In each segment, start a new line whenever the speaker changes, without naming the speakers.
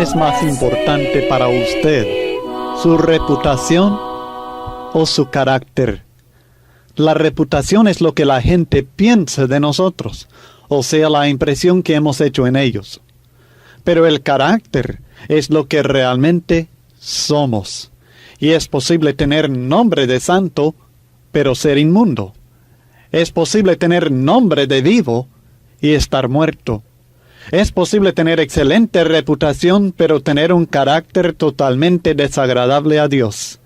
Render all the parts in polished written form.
es más importante para usted? ¿Su reputación o su carácter? La reputación es lo que la gente piensa de nosotros, o sea, la impresión que hemos hecho en ellos. Pero el carácter es lo que realmente somos. Y es posible tener nombre de santo, pero ser inmundo. Es posible tener nombre de vivo y estar muerto. Es posible tener excelente reputación, pero tener un carácter totalmente desagradable a Dios.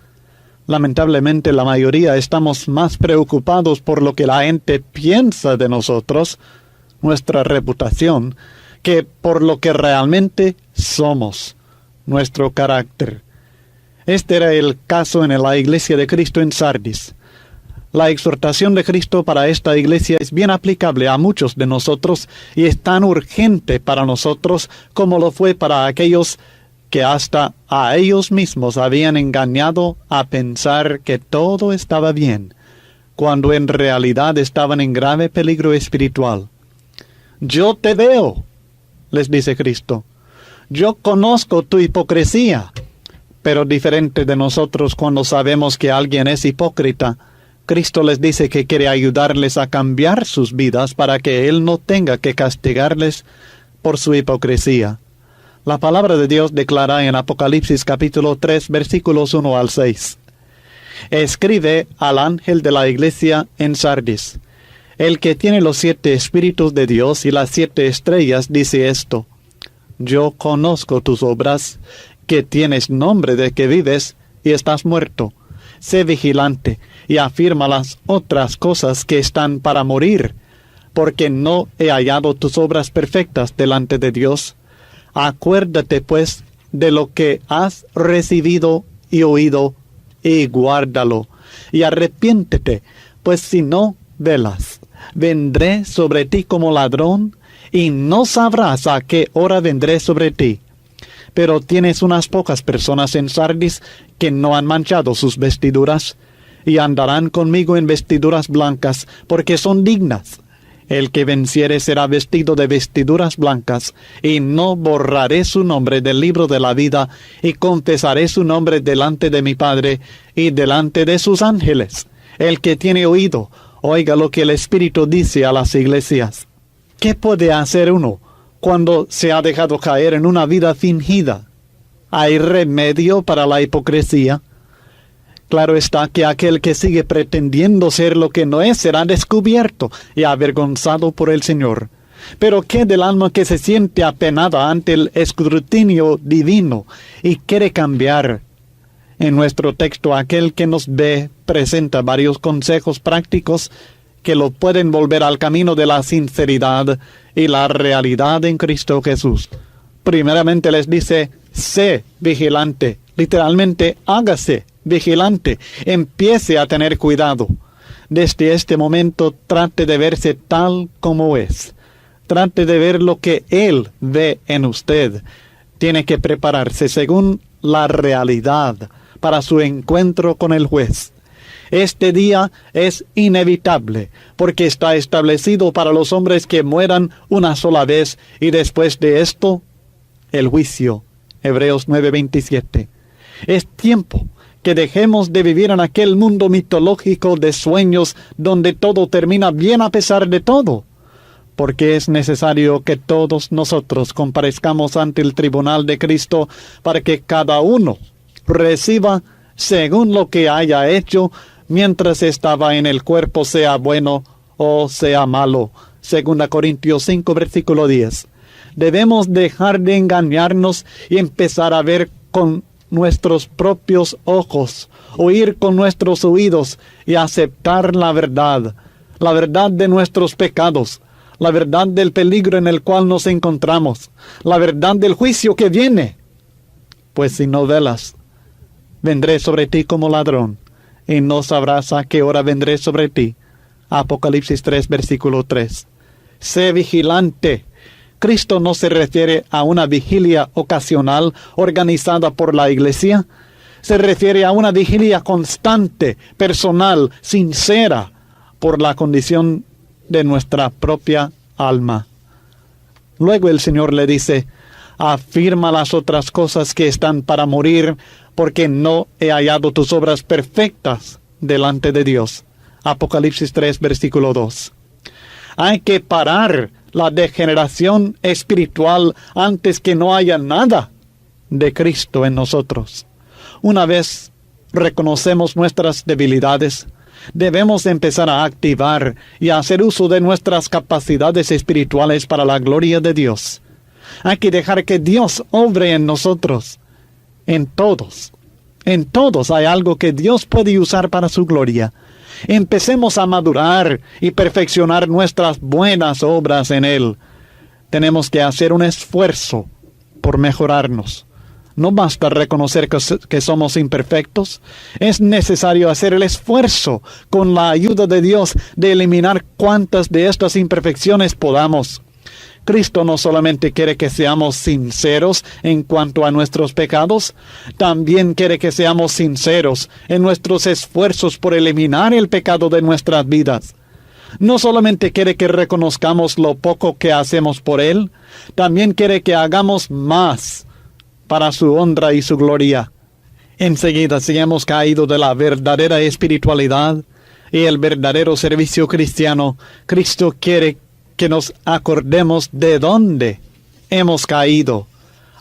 Lamentablemente, la mayoría estamos más preocupados por lo que la gente piensa de nosotros, nuestra reputación, que por lo que realmente somos, nuestro carácter. Este era el caso en la iglesia de Cristo en Sardis. La exhortación de Cristo para esta iglesia es bien aplicable a muchos de nosotros y es tan urgente para nosotros como lo fue para aquellos que hasta a ellos mismos habían engañado a pensar que todo estaba bien, cuando en realidad estaban en grave peligro espiritual. Yo te veo, les dice Cristo. Yo conozco tu hipocresía. Pero diferente de nosotros cuando sabemos que alguien es hipócrita, Cristo les dice que quiere ayudarles a cambiar sus vidas para que Él no tenga que castigarles por su hipocresía. La palabra de Dios declara en Apocalipsis capítulo 3, versículos 1 al 6. Escribe al ángel de la iglesia en Sardis. El que tiene los 7 espíritus de Dios y las 7 estrellas dice esto: Yo conozco tus obras, que tienes nombre de que vives y estás muerto. Sé vigilante y afirma las otras cosas que están para morir, porque no he hallado tus obras perfectas delante de Dios. Acuérdate pues de lo que has recibido y oído, y guárdalo, y arrepiéntete, pues si no velas, vendré sobre ti como ladrón, y no sabrás a qué hora vendré sobre ti. Pero tienes unas pocas personas en Sardis que no han manchado sus vestiduras, y andarán conmigo en vestiduras blancas, porque son dignas. El que venciere será vestido de vestiduras blancas, y no borraré su nombre del libro de la vida, y confesaré su nombre delante de mi Padre, y delante de sus ángeles. El que tiene oído, oiga lo que el Espíritu dice a las iglesias. ¿Qué puede hacer uno cuando se ha dejado caer en una vida fingida? ¿Hay remedio para la hipocresía? Claro está que aquel que sigue pretendiendo ser lo que no es será descubierto y avergonzado por el Señor. Pero ¿qué del alma que se siente apenada ante el escrutinio divino y quiere cambiar? En nuestro texto, aquel que nos ve presenta varios consejos prácticos que lo pueden volver al camino de la sinceridad y la realidad en Cristo Jesús. Primeramente les dice: sé vigilante. Literalmente, hágase vigilante. Empiece a tener cuidado. Desde este momento, trate de verse tal como es. Trate de ver lo que Él ve en usted. Tiene que prepararse según la realidad para su encuentro con el juez. Este día es inevitable, porque está establecido para los hombres que mueran una sola vez, y después de esto, el juicio. Hebreos 9:27. Es tiempo que dejemos de vivir en aquel mundo mitológico de sueños donde todo termina bien a pesar de todo, porque es necesario que todos nosotros comparezcamos ante el tribunal de Cristo para que cada uno reciba según lo que haya hecho mientras estaba en el cuerpo, sea bueno o sea malo. 2 Corintios 5, versículo 10. Debemos dejar de engañarnos y empezar a ver con nuestros propios ojos, oír con nuestros oídos y aceptar la verdad de nuestros pecados, la verdad del peligro en el cual nos encontramos, la verdad del juicio que viene. Pues si no velas, vendré sobre ti como ladrón, y no sabrás a qué hora vendré sobre ti. Apocalipsis 3, versículo 3. Sé vigilante. Cristo no se refiere a una vigilia ocasional organizada por la iglesia. Se refiere a una vigilia constante, personal, sincera, por la condición de nuestra propia alma. Luego el Señor le dice: afirma las otras cosas que están para morir, porque no he hallado tus obras perfectas delante de Dios. Apocalipsis 3, versículo 2. Hay que parar la degeneración espiritual antes que no haya nada de Cristo en nosotros. Una vez reconocemos nuestras debilidades, debemos empezar a activar y a hacer uso de nuestras capacidades espirituales para la gloria de Dios. Hay que dejar que Dios obre en nosotros. En todos hay algo que Dios puede usar para su gloria. Empecemos a madurar y perfeccionar nuestras buenas obras en Él. Tenemos que hacer un esfuerzo por mejorarnos. No basta reconocer que somos imperfectos. Es necesario hacer el esfuerzo, con la ayuda de Dios, de eliminar cuantas de estas imperfecciones podamos. Cristo no solamente quiere que seamos sinceros en cuanto a nuestros pecados, también quiere que seamos sinceros en nuestros esfuerzos por eliminar el pecado de nuestras vidas. No solamente quiere que reconozcamos lo poco que hacemos por Él, también quiere que hagamos más para su honra y su gloria. Enseguida, si hemos caído de la verdadera espiritualidad y el verdadero servicio cristiano, Cristo quiere que nos acordemos de dónde hemos caído.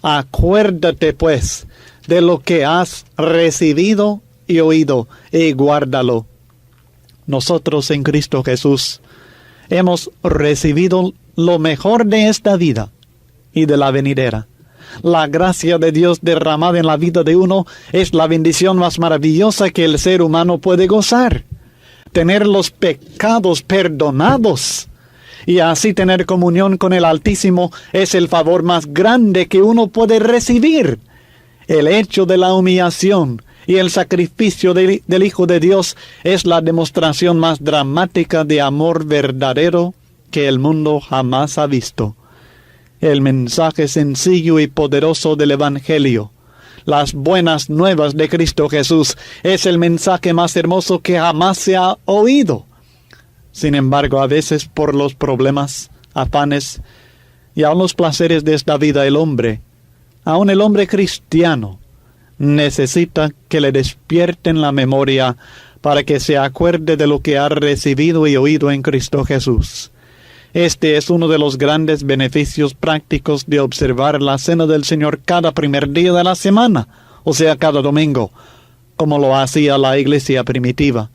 Acuérdate, pues, de lo que has recibido y oído, y guárdalo. Nosotros en Cristo Jesús hemos recibido lo mejor de esta vida y de la venidera. La gracia de Dios derramada en la vida de uno es la bendición más maravillosa que el ser humano puede gozar. Tener los pecados perdonados y así tener comunión con el Altísimo es el favor más grande que uno puede recibir. El hecho de la humillación y el sacrificio del Hijo de Dios es la demostración más dramática de amor verdadero que el mundo jamás ha visto. El mensaje sencillo y poderoso del Evangelio, las buenas nuevas de Cristo Jesús, es el mensaje más hermoso que jamás se ha oído. Sin embargo, a veces por los problemas, afanes y aun los placeres de esta vida, aun el hombre cristiano, necesita que le despierten la memoria para que se acuerde de lo que ha recibido y oído en Cristo Jesús. Este es uno de los grandes beneficios prácticos de observar la cena del Señor cada primer día de la semana, o sea, cada domingo, como lo hacía la iglesia primitiva.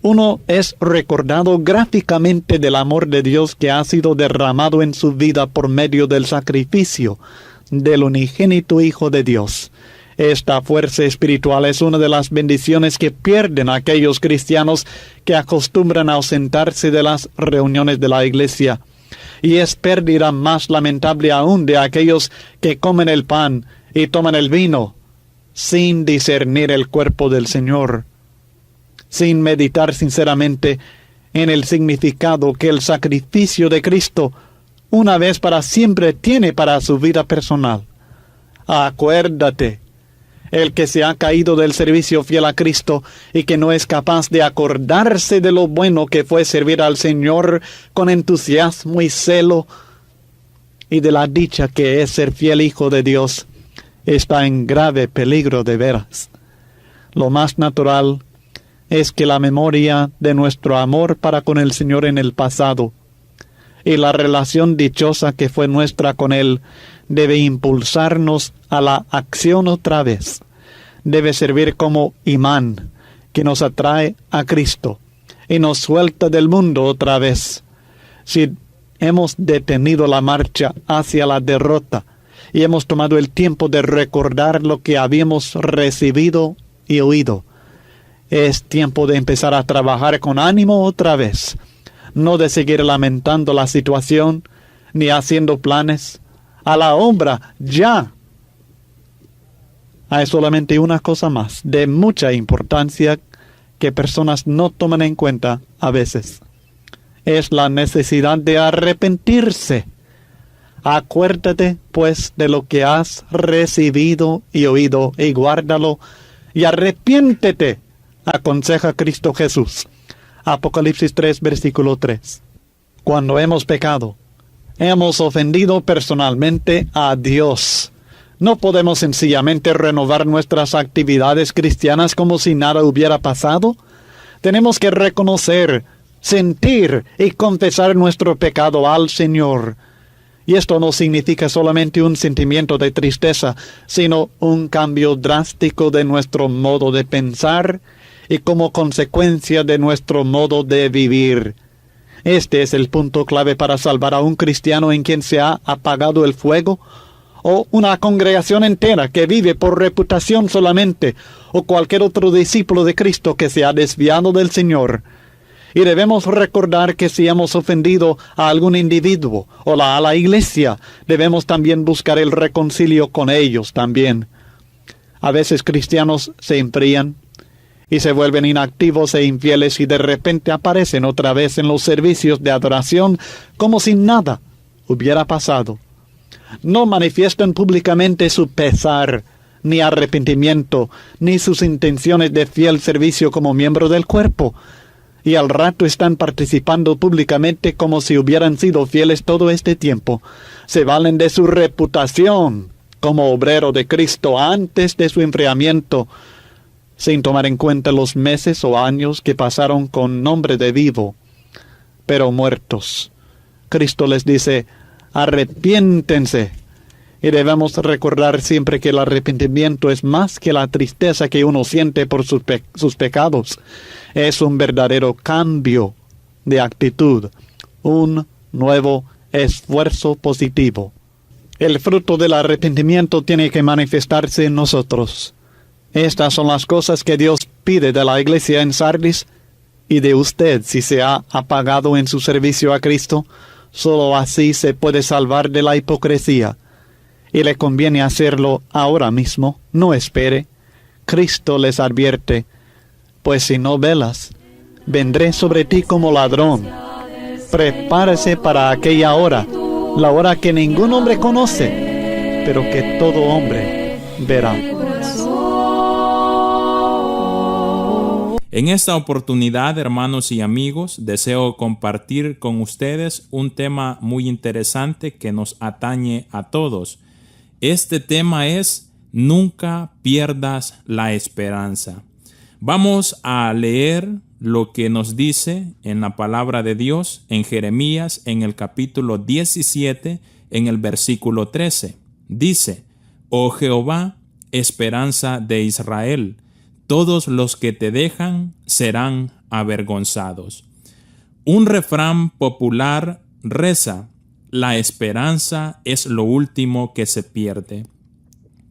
Uno es recordado gráficamente del amor de Dios que ha sido derramado en su vida por medio del sacrificio del unigénito Hijo de Dios. Esta fuerza espiritual es una de las bendiciones que pierden aquellos cristianos que acostumbran a ausentarse de las reuniones de la iglesia. Y es pérdida más lamentable aún de aquellos que comen el pan y toman el vino sin discernir el cuerpo del Señor, sin meditar sinceramente en el significado que el sacrificio de Cristo una vez para siempre tiene para su vida personal. Acuérdate, el que se ha caído del servicio fiel a Cristo y que no es capaz de acordarse de lo bueno que fue servir al Señor con entusiasmo y celo, y de la dicha que es ser fiel hijo de Dios, está en grave peligro de veras. Lo más natural es que la memoria de nuestro amor para con el Señor en el pasado y la relación dichosa que fue nuestra con Él debe impulsarnos a la acción otra vez. Debe servir como imán que nos atrae a Cristo y nos suelta del mundo otra vez. Si hemos detenido la marcha hacia la derrota y hemos tomado el tiempo de recordar lo que habíamos recibido y oído, es tiempo de empezar a trabajar con ánimo otra vez, no de seguir lamentando la situación ni haciendo planes. A la obra ya. Hay solamente una cosa más de mucha importancia que personas no toman en cuenta a veces. Es la necesidad de arrepentirse. Acuérdate, pues, de lo que has recibido y oído, y guárdalo, y arrepiéntete, aconseja Cristo Jesús. Apocalipsis 3, versículo 3. Cuando hemos pecado, hemos ofendido personalmente a Dios. No podemos sencillamente renovar nuestras actividades cristianas como si nada hubiera pasado. Tenemos que reconocer, sentir y confesar nuestro pecado al Señor. Y esto no significa solamente un sentimiento de tristeza, sino un cambio drástico de nuestro modo de pensar y como consecuencia de nuestro modo de vivir. Este es el punto clave para salvar a un cristiano en quien se ha apagado el fuego, o una congregación entera que vive por reputación solamente, o cualquier otro discípulo de Cristo que se ha desviado del Señor. Y debemos recordar que si hemos ofendido a algún individuo o a la iglesia, debemos también buscar el reconcilio con ellos también. A veces cristianos se enfrían y se vuelven inactivos e infieles y de repente aparecen otra vez en los servicios de adoración como si nada hubiera pasado. No manifiestan públicamente su pesar, ni arrepentimiento, ni sus intenciones de fiel servicio como miembro del cuerpo. Y al rato están participando públicamente como si hubieran sido fieles todo este tiempo. Se valen de su reputación como obrero de Cristo antes de su enfriamiento, sin tomar en cuenta los meses o años que pasaron con nombre de vivo, pero muertos. Cristo les dice: arrepiéntense. Y debemos recordar siempre que el arrepentimiento es más que la tristeza que uno siente por sus pecados. Es un verdadero cambio de actitud, un nuevo esfuerzo positivo. El fruto del arrepentimiento tiene que manifestarse en nosotros. Estas son las cosas que Dios pide de la iglesia en Sardis y de usted si se ha apagado en su servicio a Cristo. Solo así se puede salvar de la hipocresía. Y le conviene hacerlo ahora mismo, no espere. Cristo les advierte: pues si no velas, vendré sobre ti como ladrón. Prepárese para aquella hora, la hora que ningún hombre conoce, pero que todo hombre verá.
En esta oportunidad, hermanos y amigos, deseo compartir con ustedes un tema muy interesante que nos atañe a todos. Este tema es: nunca pierdas la esperanza. Vamos a leer lo que nos dice en la palabra de Dios en Jeremías, en el capítulo 17, en el versículo 13. Dice: Oh Jehová, esperanza de Israel, todos los que te dejan serán avergonzados. Un refrán popular reza: la esperanza es lo último que se pierde.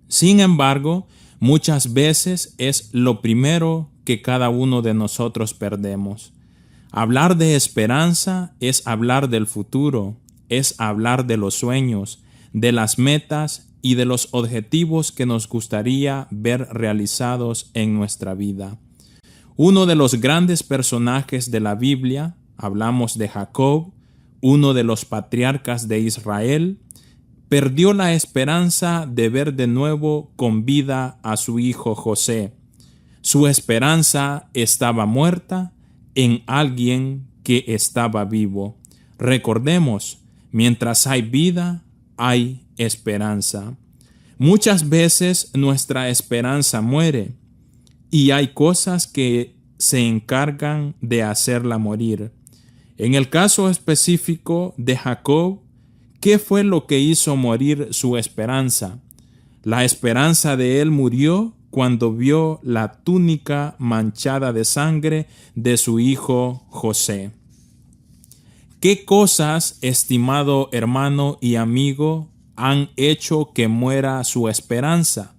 Sin embargo, muchas veces es lo primero que cada uno de nosotros perdemos. Hablar de esperanza es hablar del futuro, es hablar de los sueños, de las metas y de los objetivos que nos gustaría ver realizados en nuestra vida. Uno de los grandes personajes de la Biblia, hablamos de Jacob, uno de los patriarcas de Israel, perdió la esperanza de ver de nuevo con vida a su hijo José. Su esperanza estaba muerta en alguien que estaba vivo. Recordemos, mientras hay vida, hay esperanza. Muchas veces nuestra esperanza muere y hay cosas que se encargan de hacerla morir. En el caso específico de Jacob, ¿qué fue lo que hizo morir su esperanza? La esperanza de él murió cuando vio la túnica manchada de sangre de su hijo José. ¿Qué cosas, estimado hermano y amigo, han hecho que muera su esperanza?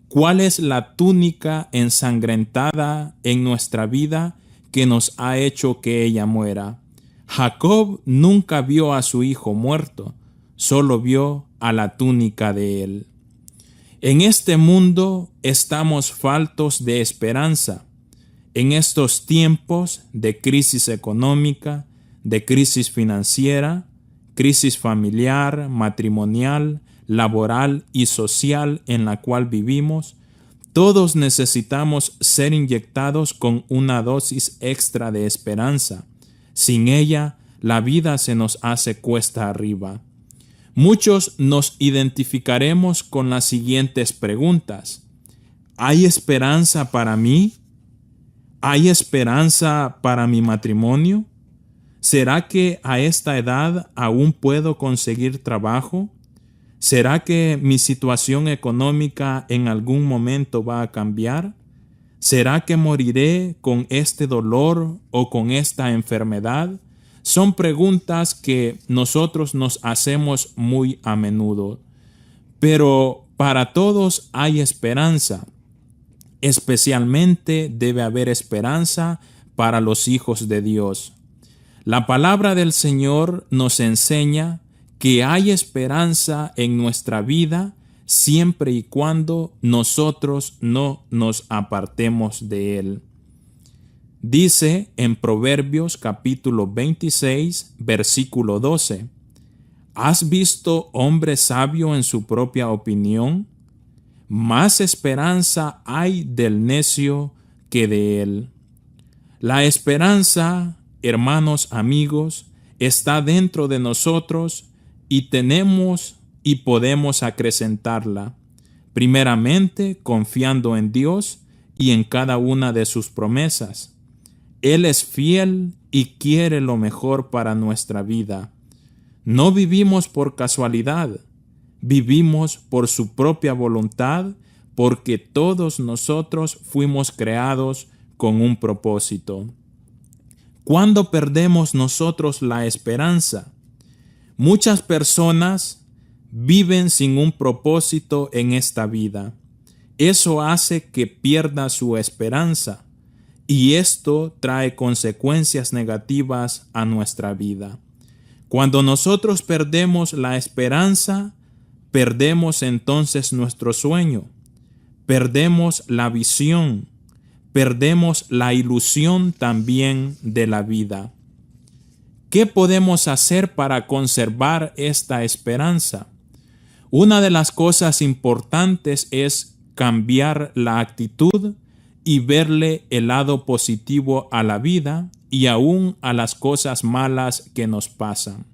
¿Cuál es la túnica ensangrentada en nuestra vida que nos ha hecho que ella muera? Jacob nunca vio a su hijo muerto, solo vio a la túnica de él. En este mundo estamos faltos de esperanza. En estos tiempos de crisis económica, de crisis financiera, crisis familiar, matrimonial, laboral y social en la cual vivimos, todos necesitamos ser inyectados con una dosis extra de esperanza. Sin ella, la vida se nos hace cuesta arriba. Muchos nos identificaremos con las siguientes preguntas. ¿Hay esperanza para mí? ¿Hay esperanza para mi matrimonio? ¿Será que a esta edad aún puedo conseguir trabajo? ¿Será que mi situación económica en algún momento va a cambiar? ¿Será que moriré con este dolor o con esta enfermedad? Son preguntas que nosotros nos hacemos muy a menudo. Pero para todos hay esperanza. Especialmente debe haber esperanza para los hijos de Dios. La palabra del Señor nos enseña que hay esperanza en nuestra vida siempre y cuando nosotros no nos apartemos de Él. Dice en Proverbios capítulo 26, versículo 12, ¿has visto hombre sabio en su propia opinión? Más esperanza hay del necio que de él. La esperanza, hermanos, amigos, está dentro de nosotros y tenemos y podemos acrecentarla, primeramente confiando en Dios y en cada una de sus promesas. Él es fiel y quiere lo mejor para nuestra vida. No vivimos por casualidad, vivimos por su propia voluntad, porque todos nosotros fuimos creados con un propósito. ¿Cuándo perdemos nosotros la esperanza? Muchas personas viven sin un propósito en esta vida. Eso hace que pierda su esperanza. Y esto trae consecuencias negativas a nuestra vida. Cuando nosotros perdemos la esperanza, perdemos entonces nuestro sueño, perdemos la visión, perdemos la ilusión también de la vida. ¿Qué podemos hacer para conservar esta esperanza? Una de las cosas importantes es cambiar la actitud y verle el lado positivo a la vida y aún a las cosas malas que nos pasan.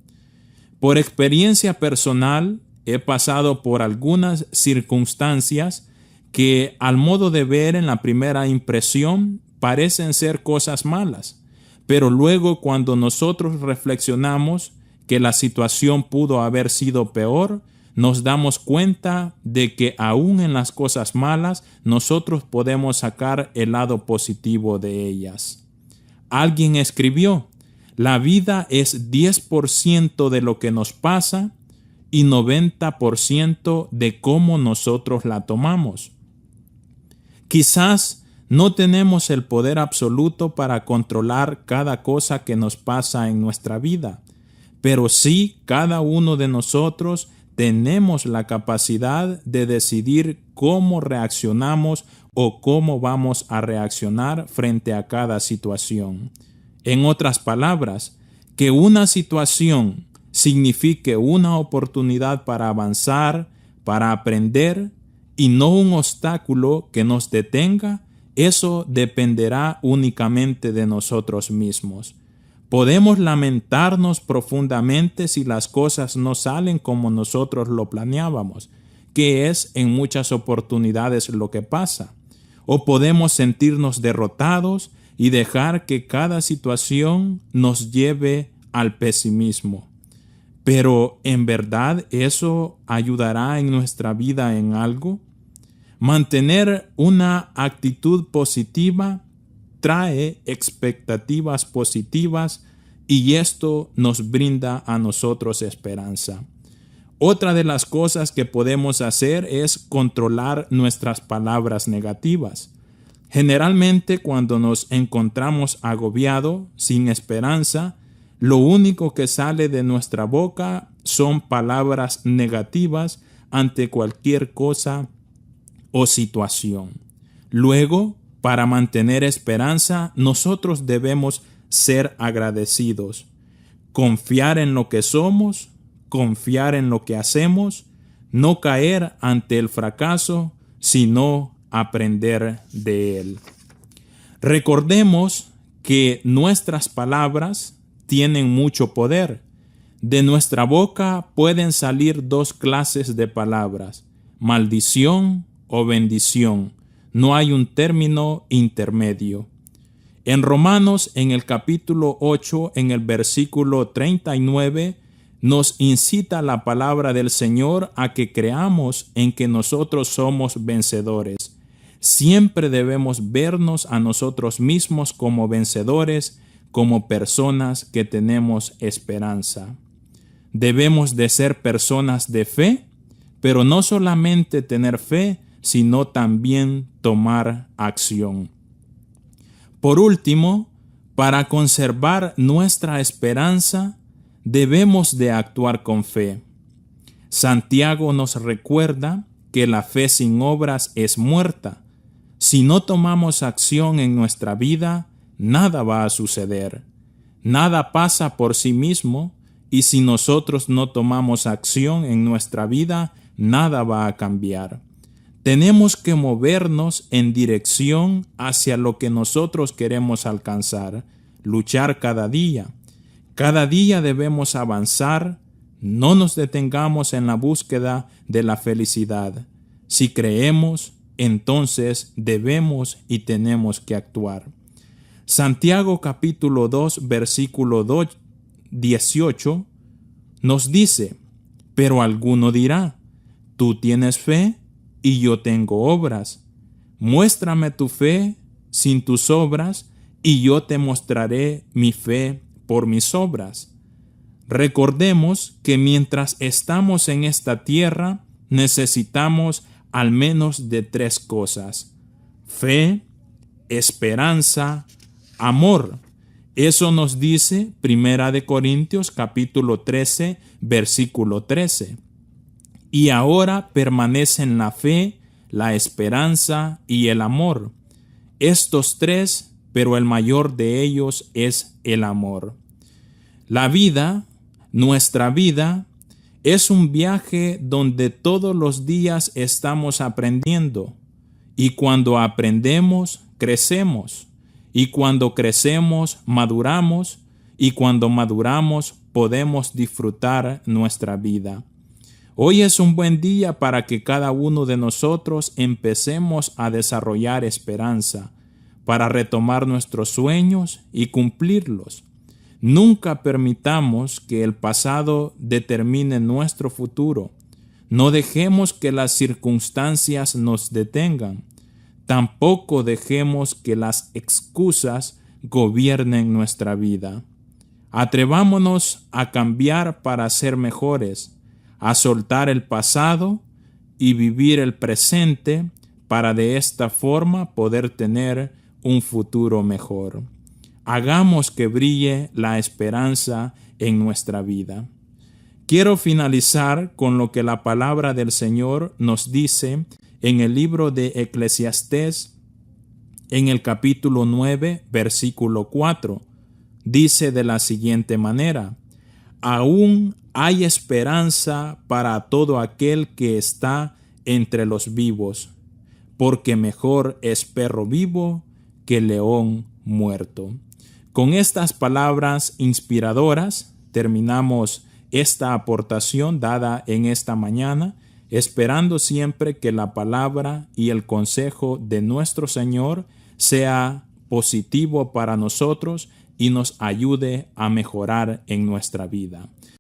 Por experiencia personal, he pasado por algunas circunstancias que, al modo de ver en la primera impresión, parecen ser cosas malas, pero luego cuando nosotros reflexionamos que la situación pudo haber sido peor, nos damos cuenta de que aún en las cosas malas nosotros podemos sacar el lado positivo de ellas. Alguien escribió, la vida es 10% de lo que nos pasa y 90% de cómo nosotros la tomamos. Quizás no tenemos el poder absoluto para controlar cada cosa que nos pasa en nuestra vida, pero sí cada uno de nosotros tenemos la capacidad de decidir cómo reaccionamos o cómo vamos a reaccionar frente a cada situación. En otras palabras, que una situación signifique una oportunidad para avanzar, para aprender y no un obstáculo que nos detenga, eso dependerá únicamente de nosotros mismos. Podemos lamentarnos profundamente si las cosas no salen como nosotros lo planeábamos, que es en muchas oportunidades lo que pasa. O podemos sentirnos derrotados y dejar que cada situación nos lleve al pesimismo. Pero ¿en verdad eso ayudará en nuestra vida en algo? Mantener una actitud positiva trae expectativas positivas y esto nos brinda a nosotros esperanza. Otra de las cosas que podemos hacer es controlar nuestras palabras negativas. Generalmente cuando nos encontramos agobiados, sin esperanza, lo único que sale de nuestra boca son palabras negativas ante cualquier cosa o situación. Luego, para mantener esperanza, nosotros debemos ser agradecidos, confiar en lo que somos, confiar en lo que hacemos, no caer ante el fracaso, sino aprender de él. Recordemos que nuestras palabras tienen mucho poder. De nuestra boca pueden salir dos clases de palabras, maldición o bendición. No hay un término intermedio. En Romanos, en el capítulo 8, en el versículo 39, nos incita la palabra del Señor a que creamos en que nosotros somos vencedores. Siempre debemos vernos a nosotros mismos como vencedores, como personas que tenemos esperanza. Debemos de ser personas de fe, pero no solamente tener fe, sino también tomar acción. Por último, para conservar nuestra esperanza, debemos de actuar con fe. Santiago nos recuerda que la fe sin obras es muerta. Si no tomamos acción en nuestra vida, nada va a suceder. Nada pasa por sí mismo, y si nosotros no tomamos acción en nuestra vida, nada va a cambiar. Tenemos que movernos en dirección hacia lo que nosotros queremos alcanzar, luchar cada día. Cada día debemos avanzar, no nos detengamos en la búsqueda de la felicidad. Si creemos, entonces debemos y tenemos que actuar. Santiago capítulo 2, versículo 18 nos dice, pero alguno dirá, tú tienes fe y yo tengo obras. Muéstrame tu fe sin tus obras y yo te mostraré mi fe por mis obras. Recordemos que mientras estamos en esta tierra necesitamos al menos de 3 cosas: fe, esperanza, amor. Eso nos dice Primera de Corintios capítulo 13, versículo 13. Y ahora permanecen la fe, la esperanza y el amor. Estos 3, pero el mayor de ellos es el amor. La vida, nuestra vida, es un viaje donde todos los días estamos aprendiendo. Y cuando aprendemos, crecemos. Y cuando crecemos, maduramos. Y cuando maduramos, podemos disfrutar nuestra vida. Hoy es un buen día para que cada uno de nosotros empecemos a desarrollar esperanza, para retomar nuestros sueños y cumplirlos. Nunca permitamos que el pasado determine nuestro futuro. No dejemos que las circunstancias nos detengan. Tampoco dejemos que las excusas gobiernen nuestra vida. Atrevámonos a cambiar para ser mejores, a soltar el pasado y vivir el presente para de esta forma poder tener un futuro mejor. Hagamos que brille la esperanza en nuestra vida. Quiero finalizar con lo que la palabra del Señor nos dice en el libro de Eclesiastés, en el capítulo 9, versículo 4. Dice de la siguiente manera: aún hay esperanza para todo aquel que está entre los vivos, porque mejor es perro vivo que león muerto. Con estas palabras inspiradoras terminamos esta aportación dada en esta mañana, esperando siempre que la palabra y el consejo de nuestro Señor sea positivo para nosotros y nos ayude a mejorar en nuestra vida.